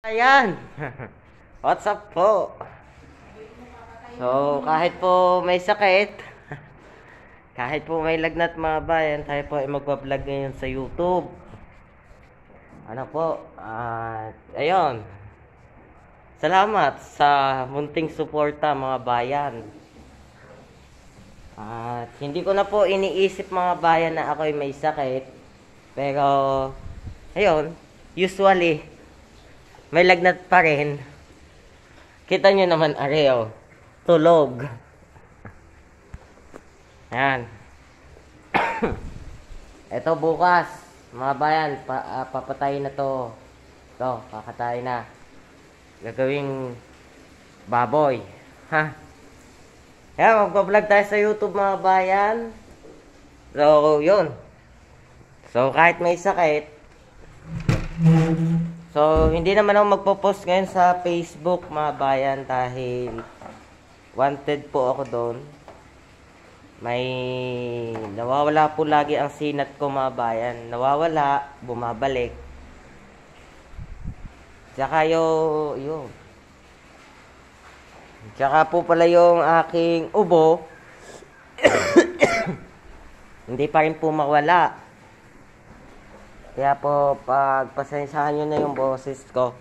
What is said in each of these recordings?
Ayan. What's up po? So, kahit po may sakit, kahit po may lagnat mga bayan, tayo po ay magbablog ngayon sa YouTube. Ano po? Ayun. Salamat sa munting suporta mga bayan. At hindi ko na po iniisip mga bayan na ako'y may sakit. Pero, ayun, usually, may lagnat pa rin. Kita nyo naman, areo. Tulog. Ayan. Ito bukas, mga bayan, papatayin na to. Ito, kakatayin na. Gagawing baboy. Ha? Ayan, magbablog tayo sa YouTube mga bayan. So, yun. So, kahit may sakit, so, hindi naman ako magpo-post ngayon sa Facebook mga bayan dahil wanted po ako doon. May nawawala po lagi ang sinat ko mga bayan. Nawawala, bumabalik. Tsaka yun. Tsaka po pala yung aking ubo. Hindi pa rin po mawala. Kaya po, pagpasensyahan nyo na yung boses ko.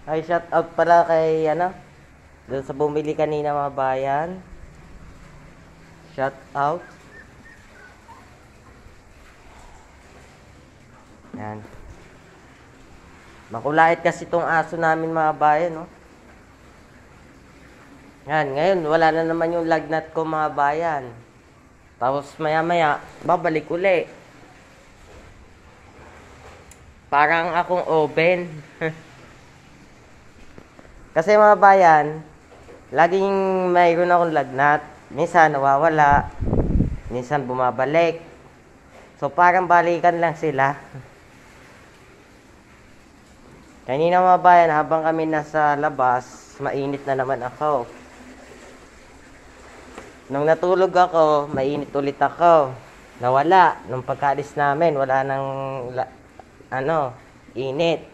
Ay, shout out pala kay, doon sa bumili kanina mga bayan. Shout out. Yan. Makulait kasi itong aso namin mga bayan, no? Yan, ngayon, wala na naman yung lagnat ko mga bayan. Tapos maya-maya, babalik uli. Parang akong oven. Kasi mga bayan, laging mayroon akong lagnat. Minsan nawawala, minsan bumabalik. So parang balikan lang sila. Kanina mga bayan, habang kami nasa labas, mainit na naman ako. Nung natulog ako, mainit ulit ako. Nawala. Nung pagkaalis namin, wala nang, init.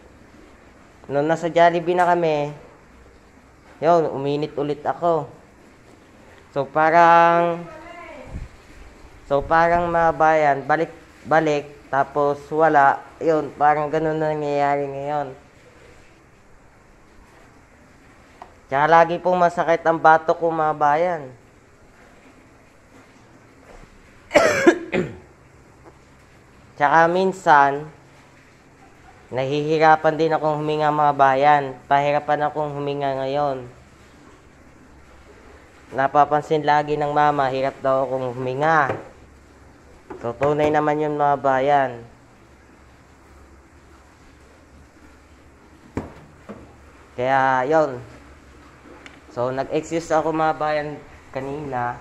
Nung nasa Jollibee na kami, yun, uminit ulit ako. So, parang mga bayan, balik, tapos wala. Yun, parang ganun na nangyayari ngayon. Tsaka lagi pong masakit ang batok ko mga bayan. Tsaka minsan, nahihirapan din akong huminga mga bayan. Pahirapan akong huminga ngayon. Napapansin lagi ng mama, hirap daw akong huminga. So, tunay naman yun mga bayan. Kaya, yun. So, nag-excuse ako mga bayan kanina.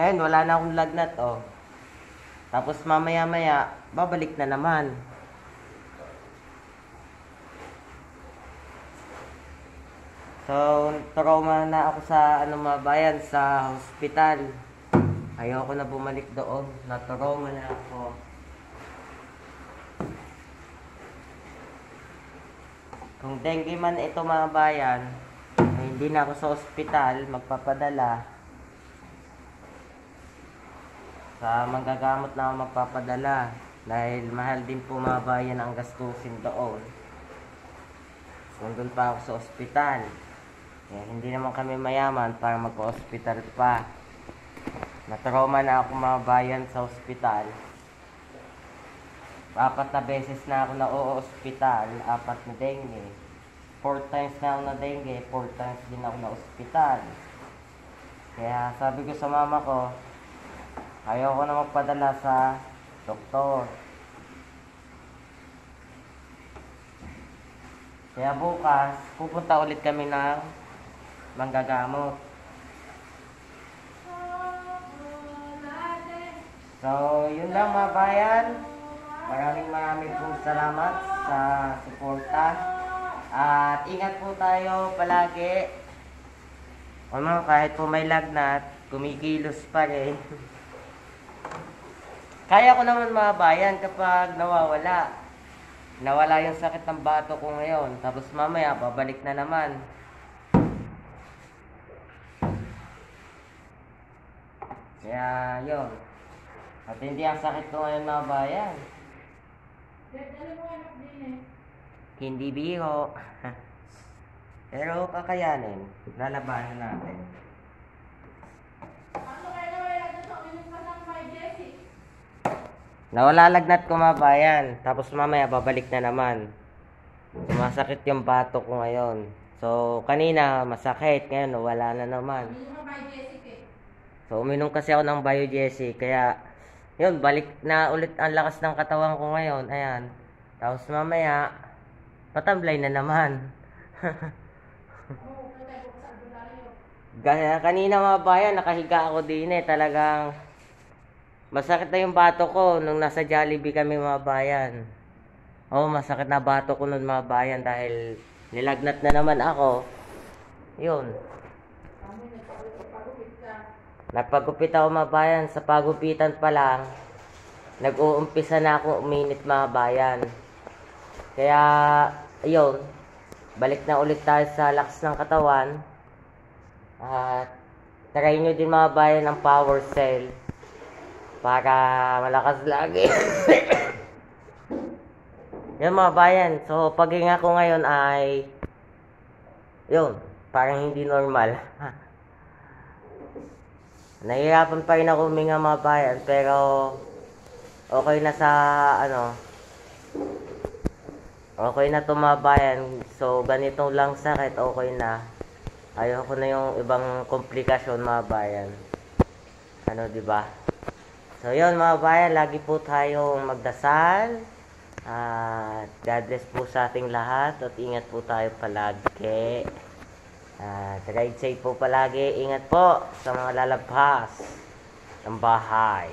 Ngayon, wala na akong lagnat, oh. Tapos mamaya-maya, babalik na naman. So, trauma na ako sa, mga bayan, sa hospital. Ayoko na bumalik doon. Na-trauma na ako. Kung dengue man ito mga bayan, hindi na ako sa ospital magpapadala. Sa manggagamot na ako magpapadala dahil mahal din po mga bayan ang gastusin doon. Kung doon pa ako sa ospital, hindi naman kami mayaman para magpa-ospital pa. Natrauma na ako mga bayan sa ospital. 4 na beses na ako na-ospital, 4 na dengue. 4 times na ako na dengue, 4 times din ako na ospital. Kaya sabi ko sa mama ko, ayaw ko na magpadala sa doktor. Kaya bukas, pupunta ulit kami ng manggagamot. So, yun lang mga bayan. Maraming pong salamat sa suporta. At ingat po tayo palagi. Kahit po may lagnat, kumikilos pa rin. Kaya ko naman mga bayan kapag nawawala. nawala yung sakit ng bato ko ngayon. Tapos mamaya, babalik na naman. Kaya, yun. At hindi ang sakit ko ngayon mga bayan. Hindi biro. Pero kakayanin. Lalabanan natin. Nawala lagnat ko mga bayan. Tapos mamaya babalik na naman. Sumasakit yung bato ko ngayon. So, kanina masakit. Ngayon wala na naman. So, uminom kasi ako ng Biogesic. Kaya, yun, balik na ulit ang lakas ng katawan ko ngayon. Ayan. Tapos mamaya, matamlay na naman. Kaya kanina mga bayan, nakahiga ako din talagang masakit na yung bato ko nung nasa Jollibee kami mga bayan. Oo, masakit na bato ko nun mga bayan dahil nilagnat na naman ako. Yun. Nagpagupit ako mga bayan. Sa pagupitan pa lang, nag-uumpisa na ako uminit mga bayan. Kaya, ayun, balik na ulit tayo sa lakas ng katawan. At try nyo din mga bayan ng power cell para malakas lagi. Yun mga bayan. So paghinga ko ngayon ay yun, parang hindi normal. Nahihirapan pa rin ako huminga mga bayan, pero okay na sa okay na to mga bayan. So ganito lang sakit, okay na. Ayoko na yung ibang komplikasyon mga bayan. Di ba? So yun mga bayan, lagi po tayong magdasal. At God bless po sa ating lahat. At ingat po tayo palagi. Ride safe po palagi. Ingat po sa mga lalabas ng bahay.